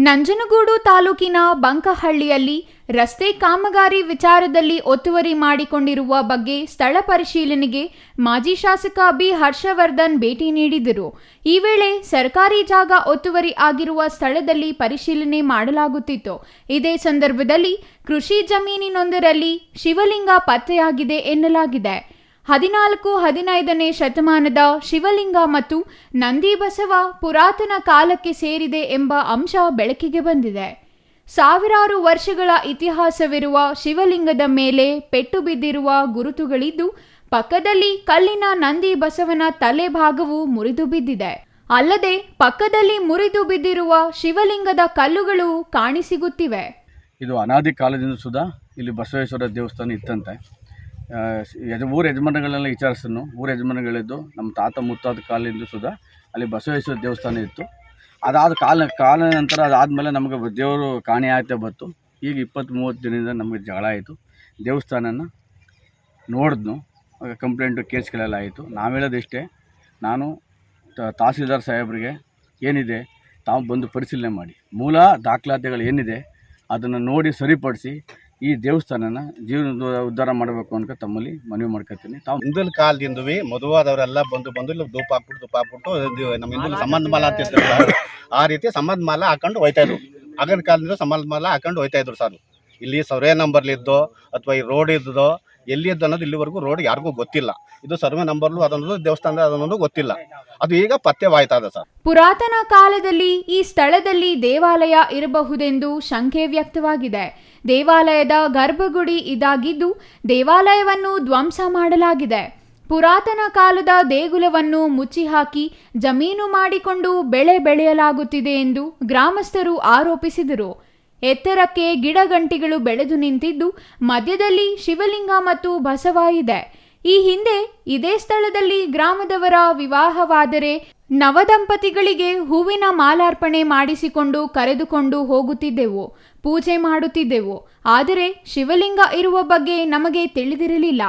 ನಂಜನಗೂಡು ತಾಲೂಕಿನ ಬಂಕಹಳ್ಳಿಯಲ್ಲಿ ರಸ್ತೆ ಕಾಮಗಾರಿ ವಿಚಾರದಲ್ಲಿ ಒತ್ತುವರಿ ಮಾಡಿಕೊಂಡಿರುವ ಬಗ್ಗೆ ಸ್ಥಳ ಪರಿಶೀಲನೆಗೆ ಮಾಜಿ ಶಾಸಕ ಬಿ ಹರ್ಷವರ್ಧನ್ ಭೇಟಿ ನೀಡಿದರು. ಈ ವೇಳೆ ಸರ್ಕಾರಿ ಜಾಗ ಒತ್ತುವರಿ ಆಗಿರುವ ಸ್ಥಳದಲ್ಲಿ ಪರಿಶೀಲನೆ ಮಾಡಲಾಗುತ್ತಿತ್ತು. ಇದೇ ಸಂದರ್ಭದಲ್ಲಿ ಕೃಷಿ ಜಮೀನಿನೊಂದರಲ್ಲಿ ಶಿವಲಿಂಗ ಪತ್ತೆಯಾಗಿದೆ ಎನ್ನಲಾಗಿದೆ. 14-15ನೇ ಶತಮಾನದ ಶಿವಲಿಂಗ ಮತ್ತು ನಂದಿ ಬಸವ ಪುರಾತನ ಕಾಲಕ್ಕೆ ಸೇರಿದೆ ಎಂಬ ಅಂಶ ಬೆಳಕಿಗೆ ಬಂದಿದೆ. ಸಾವಿರಾರು ವರ್ಷಗಳ ಇತಿಹಾಸವಿರುವ ಶಿವಲಿಂಗದ ಮೇಲೆ ಪೆಟ್ಟು ಬಿದ್ದಿರುವ ಗುರುತುಗಳಿದ್ದು, ಪಕ್ಕದಲ್ಲಿ ಕಲ್ಲಿನ ನಂದಿ ಬಸವನ ತಲೆ ಭಾಗವು ಮುರಿದು ಬಿದ್ದಿದೆ. ಅಲ್ಲದೆ ಪಕ್ಕದಲ್ಲಿ ಮುರಿದು ಬಿದ್ದಿರುವ ಶಿವಲಿಂಗದ ಕಲ್ಲುಗಳು ಕಾಣಿಸಿಗುತ್ತಿವೆ. ಇದು ಅನಾದಿ ಕಾಲದಿಂದ ಸುಧಾ ಇಲ್ಲಿ ಬಸವೇಶ್ವರ ದೇವಸ್ಥಾನ ಇತ್ತಂತೆ. ಊರ ಯಜಮಾನಗಳನ್ನೆಲ್ಲ ವಿಚಾರಿಸಿದ್ನು. ಊರ ಯಜಮಾನಗಳಿದ್ದು ನಮ್ಮ ತಾತ ಮುತ್ತಾದ ಕಾಲದಿಂದ ಸುಧಾ ಅಲ್ಲಿ ಬಸವೇಶ್ವರ ದೇವಸ್ಥಾನ ಇತ್ತು. ಅದಾದ ಕಾಲ ನಂತರ ಅದಾದಮೇಲೆ ನಮಗೆ ದೇವರು ಕಾಣೆ ಆಯ್ತಾ ಬಂತು. ಈಗ 20-30 ದಿನದಿಂದ ನಮಗೆ ಜಗಳ ಆಯಿತು. ದೇವಸ್ಥಾನನ ನೋಡಿದ್ನು, ಕಂಪ್ಲೇಂಟು ಕೇಸ್ಗಳೆಲ್ಲ ಆಯಿತು. ನಾವು ಹೇಳೋದಿಷ್ಟೇ, ನಾನು ತಹಸೀಲ್ದಾರ್ ಸಾಹೇಬರಿಗೆ ಏನಿದೆ ತಾವು ಬಂದು ಪರಿಶೀಲನೆ ಮಾಡಿ, ಮೂಲ ದಾಖಲಾತಿಗಳು ಏನಿದೆ ಅದನ್ನು ನೋಡಿ ಸರಿಪಡಿಸಿ ಈ ದೇವಸ್ಥಾನನ ಜೀವನ ಉದ್ಧಾರ ಮಾಡಬೇಕು ಅಂತ ತಮ್ಮಲ್ಲಿ ಮನವಿ ಮಾಡ್ಕೊತೀನಿ. ತಾವು ಹಿಂದಿನ ಕಾಲದಿಂದವೇ ಮದುವಾದವರೆಲ್ಲ ಬಂದು ಇಲ್ಲಿ ಧೂಪ ಹಾಕ್ಬಿಟ್ಟು ನಮ್ಮ ಹಿಂದಿನ ಸಂಬಂಧ ಮಾಲ ಅಂತ ಇರ್ತಾರೆ, ಆ ರೀತಿ ಸಂಬಂಧ ಮಾಲ ಹಾಕೊಂಡು ಹೋಯ್ತಾ ಇದ್ರು. ಆಗಿನ ಕಾಲದಿಂದ ಸಂಬಂಧ ಮಾಲ ಹಾಕೊಂಡು ಹೋಯ್ತಾ ಇದ್ರು ಸರ್. ಇಲ್ಲಿ ಸರ್ವೆ ನಂಬರ್ಲಿದ್ದೋ ಅಥವಾ ಈ ರೋಡ್ ಇದ್ದೋ ಎಲ್ಲಿ ಇದ್ದು ಅನ್ನೋದು ಇಲ್ಲಿವರೆಗೂ ರೋಡ್ ಯಾರಿಗೂ ಗೊತ್ತಿಲ್ಲ. ಇದು ಸರ್ವೆ ನಂಬರ್ಲು ಅದನ್ನೋದು ದೇವಸ್ಥಾನ ಅದನ್ನೋದು ಗೊತ್ತಿಲ್ಲ. ಅದು ಈಗ ಪತ್ತೆವಾಯ್ತಾ ಇದೆ ಸರ್. ಪುರಾತನ ಕಾಲದಲ್ಲಿ ಈ ಸ್ಥಳದಲ್ಲಿ ದೇವಾಲಯ ಇರಬಹುದೆಂದು ಶಂಕೆ ವ್ಯಕ್ತವಾಗಿದೆ. ದೇವಾಲಯದ ಗರ್ಭಗುಡಿ ಇದಾಗಿದ್ದು ದೇವಾಲಯವನ್ನು ಧ್ವಂಸ ಮಾಡಲಾಗಿದೆ. ಪುರಾತನ ಕಾಲದ ದೇಗುಲವನ್ನು ಮುಚ್ಚಿಹಾಕಿ ಜಮೀನು ಮಾಡಿಕೊಂಡು ಬೆಳೆ ಬೆಳೆಯಲಾಗುತ್ತಿದೆ ಎಂದು ಗ್ರಾಮಸ್ಥರು ಆರೋಪಿಸಿದರು. ಎತ್ತರಕ್ಕೆ ಗಿಡಗಂಟಿಗಳು ಬೆಳೆದು ನಿಂತಿದ್ದು ಮಧ್ಯದಲ್ಲಿ ಶಿವಲಿಂಗ ಮತ್ತು ಬಸವ ಇದೆ. ಈ ಹಿಂದೆ ಇದೇ ಸ್ಥಳದಲ್ಲಿ ಗ್ರಾಮದವರ ವಿವಾಹವಾದರೆ ನವದಂಪತಿಗಳಿಗೆ ಹೂವಿನ ಮಾಲಾರ್ಪಣೆ ಮಾಡಿಸಿಕೊಂಡು ಕರೆದುಕೊಂಡು ಹೋಗುತ್ತಿದ್ದೆವು, ಪೂಜೆ ಮಾಡುತ್ತಿದ್ದೆವು. ಆದರೆ ಶಿವಲಿಂಗ ಇರುವ ಬಗ್ಗೆ ನಮಗೆ ತಿಳಿದಿರಲಿಲ್ಲ.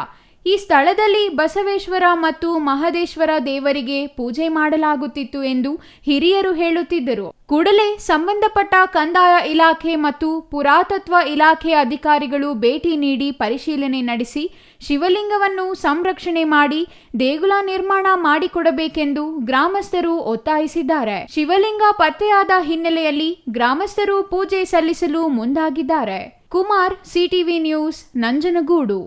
ಈ ಸ್ಥಳದಲ್ಲಿ ಬಸವೇಶ್ವರ ಮತ್ತು ಮಹದೇಶ್ವರ ದೇವರಿಗೆ ಪೂಜೆ ಮಾಡಲಾಗುತ್ತಿತ್ತು ಎಂದು ಹಿರಿಯರು ಹೇಳುತ್ತಿದ್ದರು. ಕೂಡಲೇ ಸಂಬಂಧಪಟ್ಟ ಕಂದಾಯ ಇಲಾಖೆ ಮತ್ತು ಪುರಾತತ್ವ ಇಲಾಖೆ ಅಧಿಕಾರಿಗಳು ಭೇಟಿ ನೀಡಿ ಪರಿಶೀಲನೆ ನಡೆಸಿ ಶಿವಲಿಂಗವನ್ನು ಸಂರಕ್ಷಣೆ ಮಾಡಿ ದೇಗುಲ ನಿರ್ಮಾಣ ಮಾಡಿಕೊಡಬೇಕೆಂದು ಗ್ರಾಮಸ್ಥರು ಒತ್ತಾಯಿಸಿದ್ದಾರೆ. ಶಿವಲಿಂಗ ಪತ್ತೆಯಾದ ಹಿನ್ನೆಲೆಯಲ್ಲಿ ಗ್ರಾಮಸ್ಥರು ಪೂಜೆ ಸಲ್ಲಿಸಲು ಮುಂದಾಗಿದ್ದಾರೆ. Kumar, CTV news, Nanjangud.